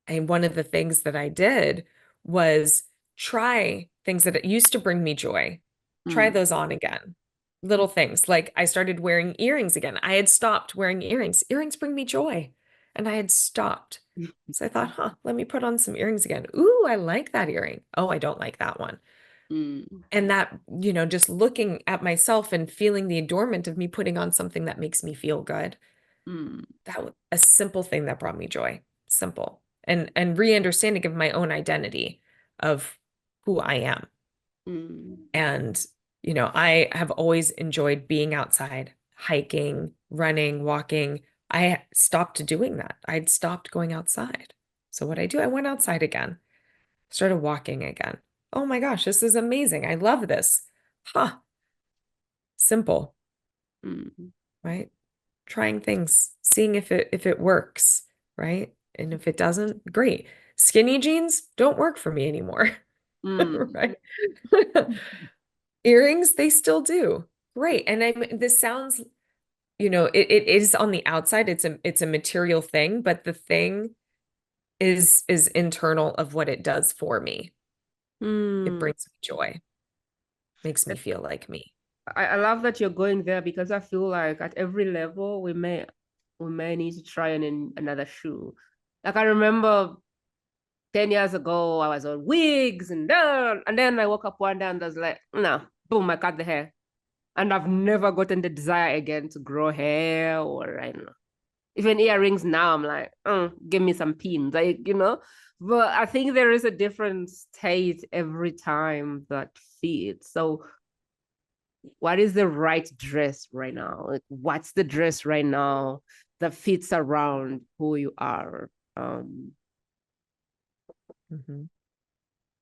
one of the things that I did was try things that used to bring me joy. Try those on again. Little things like I started wearing earrings again. I had stopped wearing earrings. Earrings bring me joy. And I had stopped. So I thought, let me put on some earrings again. Ooh, I like that earring. Oh, I don't like that one. And that, just looking at myself and feeling the adornment of me putting on something that makes me feel good. That was a simple thing that brought me joy. Simple. And re-understanding of my own identity of who I am. And, I have always enjoyed being outside, hiking, running, walking. I stopped doing that. I'd stopped going outside. So what I do, I went outside again, started walking again. Oh my gosh, this is amazing. I love this. Simple, right? Trying things, seeing if it works, right? And if it doesn't, great. Skinny jeans don't work for me anymore, right? Earrings, they still do. Great. And this sounds, it is on the outside, it's a material thing, but the thing is internal of what it does for me. It brings me joy, makes me feel like me.
I love that you're going there because I feel like at every level we may need to try in another shoe. Like I remember 10 years ago, I was on wigs and then I woke up one day and I was like, no, boom, I cut the hair. And I've never gotten the desire again to grow hair or I don't know. Even earrings now, I'm like, give me some pins, But I think there is a different state every time that fits. So what is the right dress right now? Like, what's the dress right now that fits around who you are?
Mm-hmm.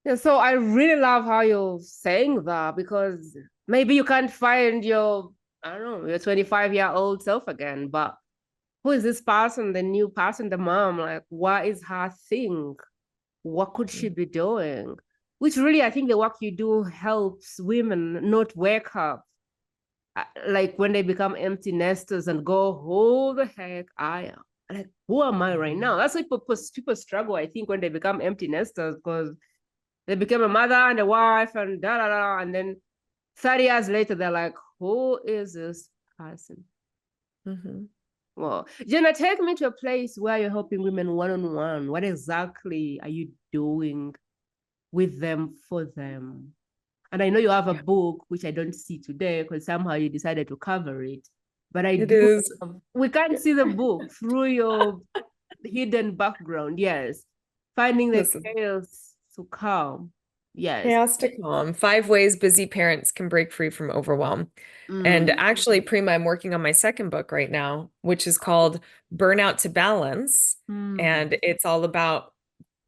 Yeah, so I really love how you're saying that, because maybe you can't find your, I don't know, your 25-year-old self again, but who is this person, the new person, the mom? Like, what is her thing? What could she be doing? Which really, I think the work you do helps women not wake up like when they become empty nesters and go, who the heck I am? Like, who am I right now? That's why people struggle, I think, when they become empty nesters, because they became a mother and a wife and da da da. And then 30 years later, they're like, who is this person?
Mm-hmm.
Well, Jenna, take me to a place where you're helping women one-on-one. What exactly are you doing with them for them? And I know you have a
Yeah,
book, which I don't see today because somehow you decided to cover it. But I
it
do,
is.
we can't see the book through your hidden background. Yes. Finding the
Listen,
chaos to calm. Yes.
chaos to calm. 5 ways busy parents can break free from overwhelm. And
Mm,
actually, Prima, I'm working on my second book right now, which is called Burnout to Balance.
mm,
And it's all about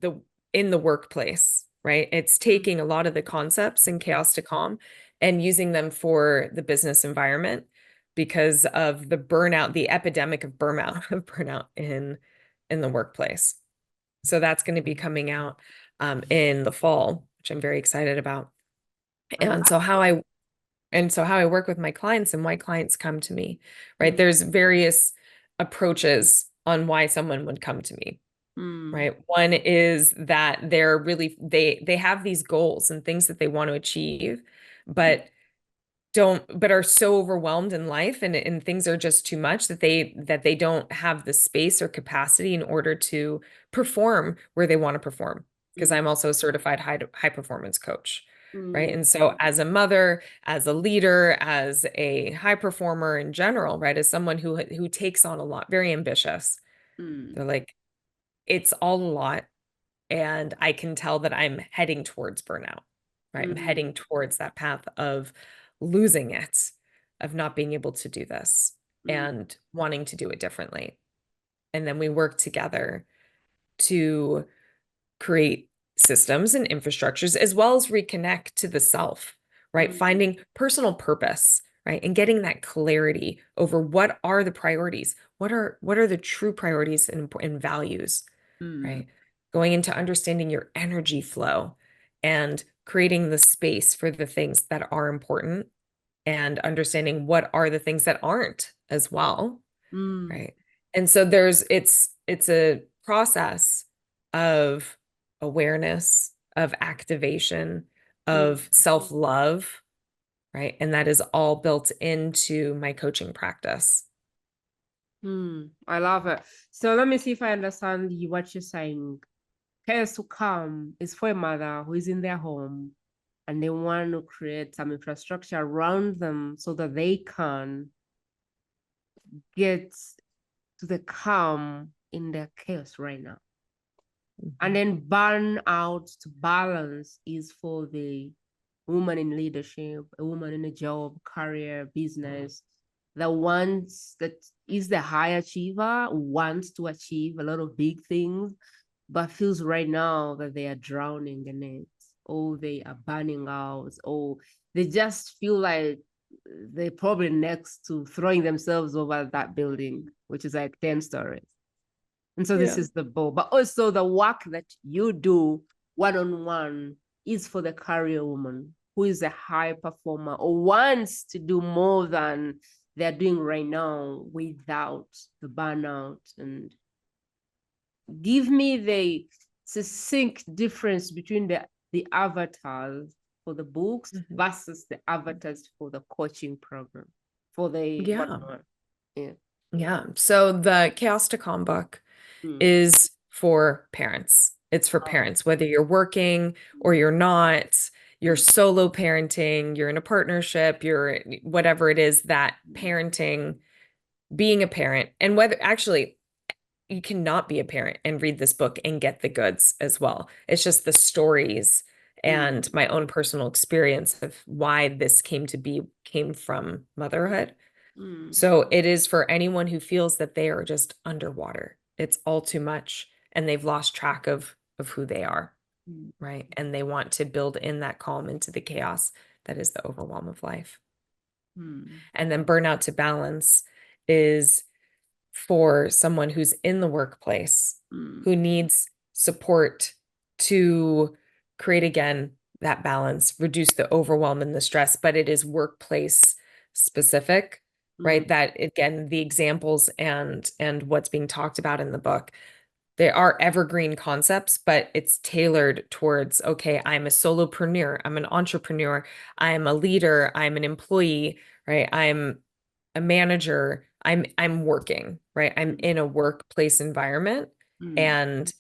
the in the workplace, right? It's taking a lot of the concepts in chaos to calm and using them for the business environment because of the burnout, the epidemic of burnout of burnout in the workplace. So that's going to be coming out in the fall, which I'm very excited about.
I love
And so how
it.
I work with my clients and why clients come to me, right?
Mm,
There's various approaches on why someone would come to me,
mm,
right? One is that they're really they have these goals and things that they want to achieve, but are so overwhelmed in life and things are just too much that they don't have the space or capacity in order to perform where they want to perform. Because
mm,
I'm also a certified high performance coach, right?
mm,
And so as a mother, as a leader, as a high performer in general, right? As someone who takes on a lot, very ambitious,
mm,
they're like, it's all a lot. And I can tell that I'm heading towards burnout, right? I'm
mm,
heading towards that path of losing it, of not being able to do this
mm,
and wanting to do it differently. And then we work together to create systems and infrastructures as well as reconnect to the self, right?
mm,
Finding personal purpose, right? And getting that clarity over what are the priorities, what are the true priorities and values,
mm,
right? Going into understanding your energy flow and creating the space for the things that are important and understanding what are the things that aren't as well,
mm,
right? And so it's a process of awareness, of activation,
mm,
of self-love, right? And that is all built into my coaching practice.
mm. I love it. So let me see if I understand what you're saying. Cares to come is for a mother who is in their home and they want to create some infrastructure around them so that they can get to the calm in their chaos right now. And
Mhm.
then burnout to balance is for the woman in leadership, a woman in a job, career, business, that is the high achiever, wants to achieve a lot of big things, but feels right now that they are drowning in it, or they are burning out, or they just feel like they're probably next to throwing themselves over that building, which is like 10 stories. And so this
Yeah.
is the goal. But also the work that you do one-on-one is for the career woman who is a high performer or wants to do more than they're doing right now without the burnout. And give me the succinct difference between the avatars for the books
Mhm.
versus the avatars for the coaching program for the
Yeah.
one-on-one. Yeah.
Yeah. So the Chaos to Calm book
Mm.
is for parents. It's for
Oh.
parents, whether you're working or you're not, you're solo parenting, you're in a partnership, you're whatever it is that parenting, being a parent, and whether actually you cannot be a parent and read this book and get the goods as well. It's just the stories
Mm.
and my own personal experience of why this came to be came from motherhood.
Mm.
So it is for anyone who feels that they are just underwater. It's all too much and they've lost track of who they are. right? And they want to build in that calm into the chaos that is the overwhelm of life. And then burnout to balance is for someone who's in the workplace, who needs support to create again that balance, reduce the overwhelm and the stress, but it is workplace specific, right? That again, the examples and what's being talked about in the book, they are evergreen concepts, but it's tailored towards, okay, I'm a solopreneur, I'm an entrepreneur, I'm a leader, I'm an employee, right? I'm a manager, I'm working, right? I'm in a workplace environment, and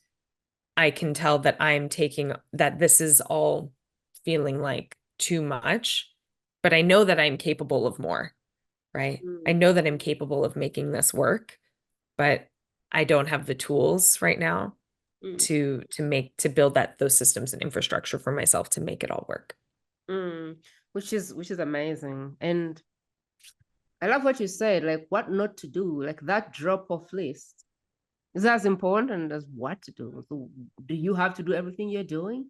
I can tell that I'm taking that this is all feeling like too much, but I know that I'm capable of more, right? I know that I'm capable of making this work, but I don't have the tools right now to build those systems and infrastructure for myself to make it all work.
Which is amazing. And I love what you said, like what not to do, like that drop-off list is as important as what to do. So do you have to do everything you're doing?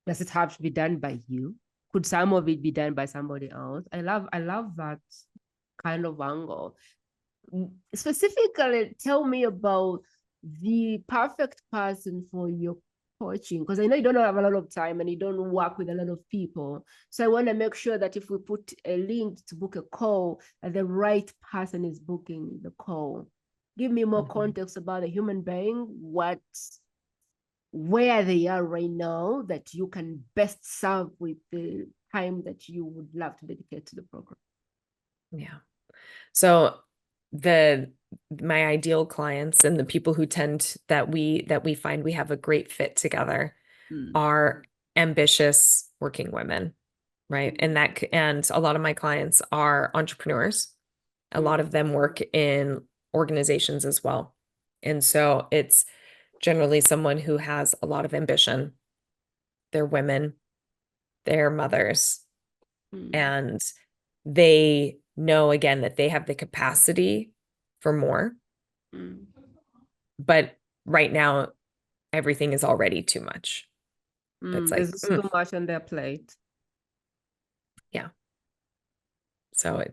Does it have to be done by you? Could some of it be done by somebody else? I love that kind of angle. Specifically, tell me about the perfect person for your coaching, because I know you don't have a lot of time and you don't work with a lot of people. So I want to make sure that if we put a link to book a call, that the right person is booking the call. Give me more context about the human being, where they are right now, that you can best serve with the time that you would love to dedicate to the program.
Yeah. So my ideal clients and the people who that we find we have a great fit together are ambitious working women, right? And a lot of my clients are entrepreneurs. A lot of them work in organizations as well. And so it's generally someone who has a lot of ambition. They're women, they're mothers, and they know again that they have the capacity for more. But right now, everything is already too much. It's like
there's too much on their plate.
Yeah. So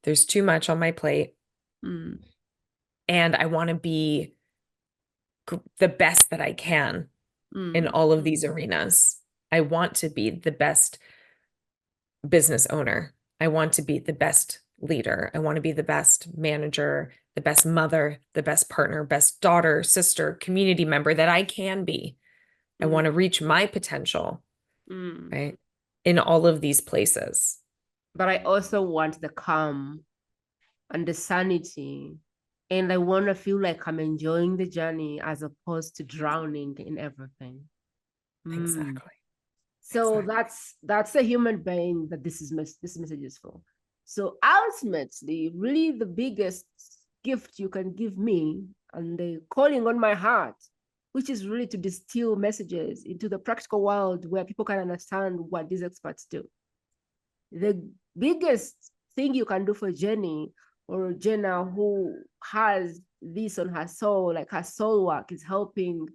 there's too much on my plate. And I want to be the best that I can in all of these arenas. I want to be the best business owner. I want to be the best leader. I want to be the best manager, the best mother, the best partner, best daughter, sister, community member that I can be. I want to reach my potential, right? In all of these places.
But I also want the calm and the sanity. And I want to feel like I'm enjoying the journey as opposed to drowning in everything.
Exactly.
So that's a human being that this message is for. So ultimately, really the biggest gift you can give me and the calling on my heart, which is really to distill messages into the practical world where people can understand what these experts do. The biggest thing you can do for Jenny or Jenna, who has this on her soul, like her soul work is helping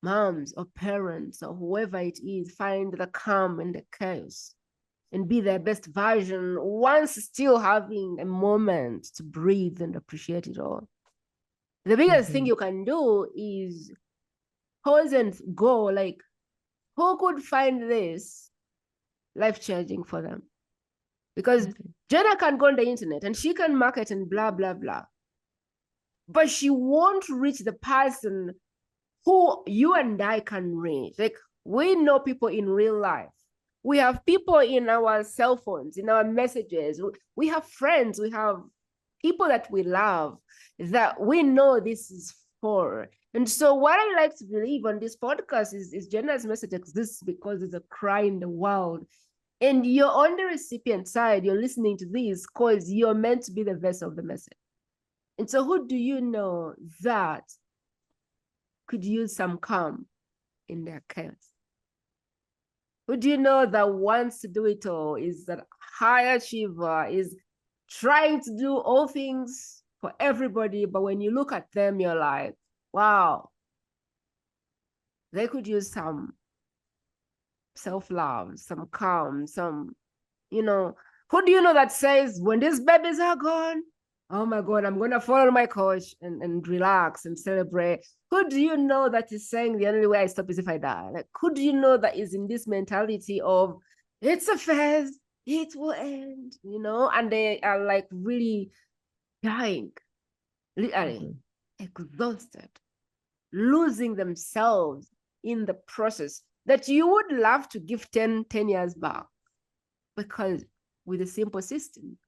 moms or parents or whoever it is find the calm in the chaos and be their best version, once still having a moment to breathe and appreciate it all. The biggest thing you can do is pause and go, like, who could find this life-changing for them? Because Jenna can go on the internet and she can market and blah, blah, blah. But she won't reach the person who you and I can reach. Like, we know people in real life. We have people in our cell phones, in our messages. We have friends. We have people that we love that we know this is for. And so what I like to believe on this podcast is Jenna's message exists because there's a cry in the world. And you're on the recipient side, you're listening to this because you're meant to be the vessel of the message. And so who do you know that could use some calm in their chaos? Who do you know that wants to do it all, is that high achiever, is trying to do all things for everybody, but when you look at them, you're like, wow, They could use some self-love, some calm, some, you know, who do you know that says, when these babies are gone, oh my God, I'm going to fall on my couch and relax and celebrate. Who do you know that is saying the only way I stop is if I die? Like, who do you know that is in this mentality of, it's a phase, it will end, you know? And they are like really dying, literally exhausted, losing themselves in the process that you would love to give 10 years back, because with a simple system,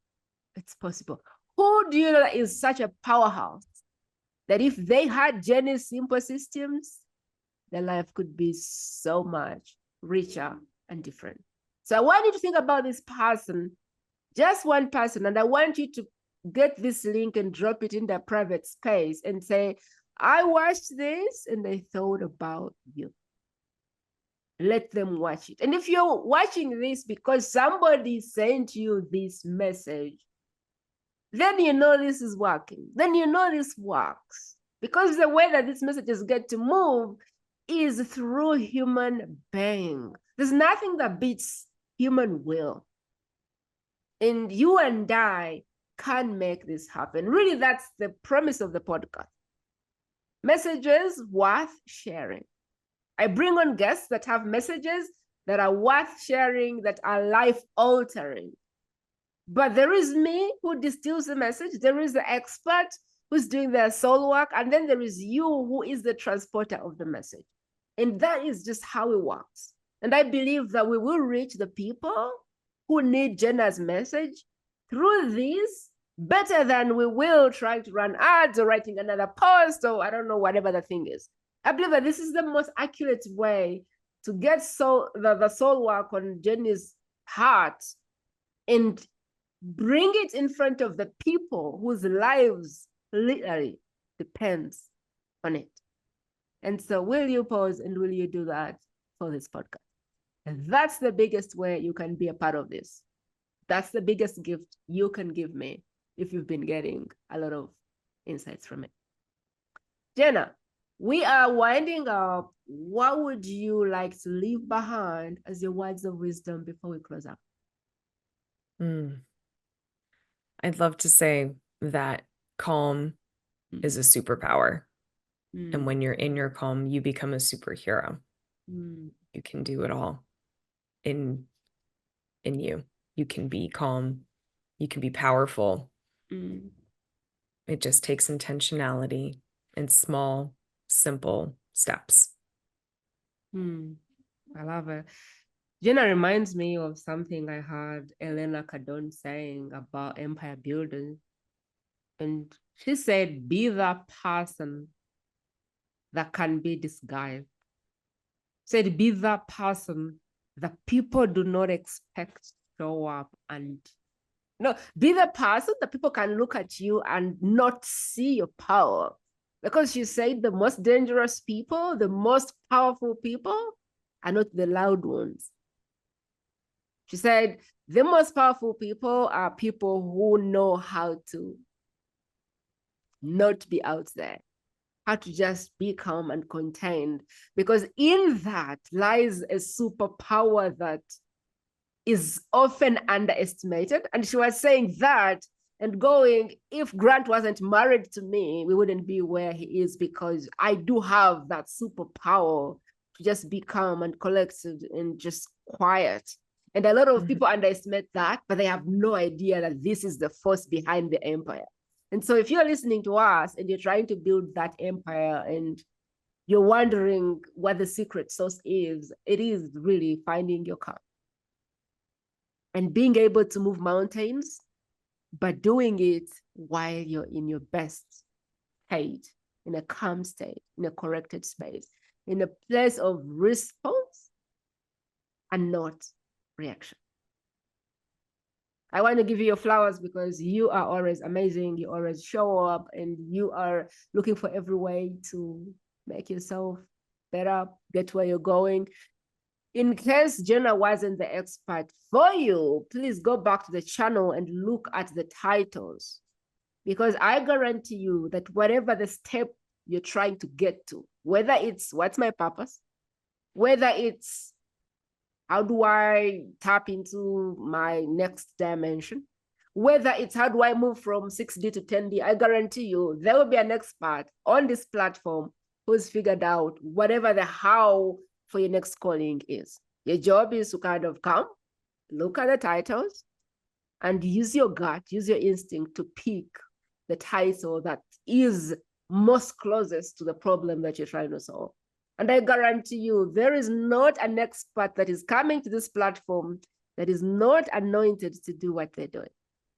it's possible. Who do you know that is such a powerhouse that if they had Jenny's simple systems, their life could be so much richer and different? So I want you to think about this person, just one person, and I want you to get this link and drop it in their private space and say, I watched this and I thought about you. Let them watch it. And if you're watching this because somebody sent you this message, then you know this is working. Then you know this works. Because the way that these messages get to move is through human being. There's nothing that beats human will. And you and I can make this happen. Really, that's the premise of the podcast. Messages worth sharing. I bring on guests that have messages that are worth sharing, that are life-altering. But there is me who distills the message. There is the expert who's doing their soul work. And then there is you who is the transporter of the message. And that is just how it works. And I believe that we will reach the people who need Jenna's message through this better than we will trying to run ads or writing another post or I don't know, whatever the thing is. I believe that this is the most accurate way to get the soul work on Jenny's heart and bring it in front of the people whose lives literally depends on it. And so will you pause and will you do that for this podcast? And that's the biggest way you can be a part of this. That's the biggest gift you can give me if you've been getting a lot of insights from it. Jenna, we are winding up. What would you like to leave behind as your words of wisdom before we close up?
I'd love to say that calm is a superpower. And when you're in your calm, you become a superhero. You can do it all in you. You can be calm. You can be powerful. It just takes intentionality and small, simple steps.
I love it. Jenna reminds me of something I heard Elena Cardone saying about empire building. And she said, be the person that can be disguised. Said, be the person that people do not expect to show up and no, be the person that people can look at you and not see your power. Because she said the most dangerous people, the most powerful people are not the loud ones. She said the most powerful people are people who know how to not be out there, how to just be calm and contained, because in that lies a superpower that is often underestimated. And she was saying that and going, if Grant wasn't married to me, we wouldn't be where he is, because I do have that superpower to just be calm and collected and just quiet. And a lot of people underestimate that, but they have no idea that this is the force behind the empire. And so if you're listening to us and you're trying to build that empire and you're wondering what the secret sauce is, it is really finding your calm and being able to move mountains, but doing it while you're in your best state, in a calm state, in a corrected space, in a place of response and not reaction. I want to give you your flowers because you are always amazing. You always show up and you are looking for every way to make yourself better, get where you're going. In case Jenna wasn't the expert for you, please go back to the channel and look at the titles, because I guarantee you that whatever the step you're trying to get to, whether it's what's my purpose, whether it's how do I tap into my next dimension, whether it's how do I move from 6D to 10D, I guarantee you there will be an expert on this platform who's figured out whatever the how for your next calling is. Your job is to kind of come, look at the titles, and use your gut, use your instinct to pick the title that is most closest to the problem that you're trying to solve. And I guarantee you, there is not an expert that is coming to this platform that is not anointed to do what they're doing.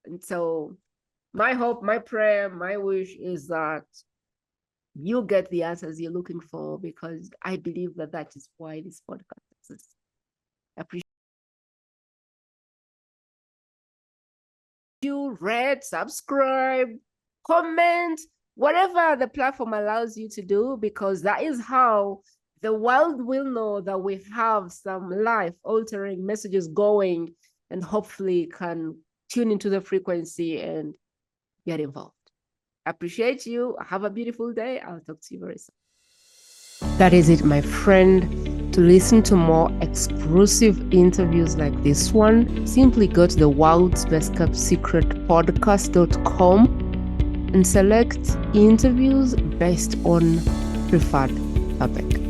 And so my hope, my prayer, my wish is that you get the answers you're looking for, because I believe that that is why this podcast exists. I appreciate you. Read, subscribe, comment, whatever the platform allows you to do, because that is how the world will know that we have some life-altering messages going, and hopefully can tune into the frequency and get involved. I appreciate you. Have a beautiful day. I'll talk to you very soon. That is it, my friend. To listen to more exclusive interviews like this one, simply go to the World's Best Kept Secret podcast.com and select interviews based on preferred topic.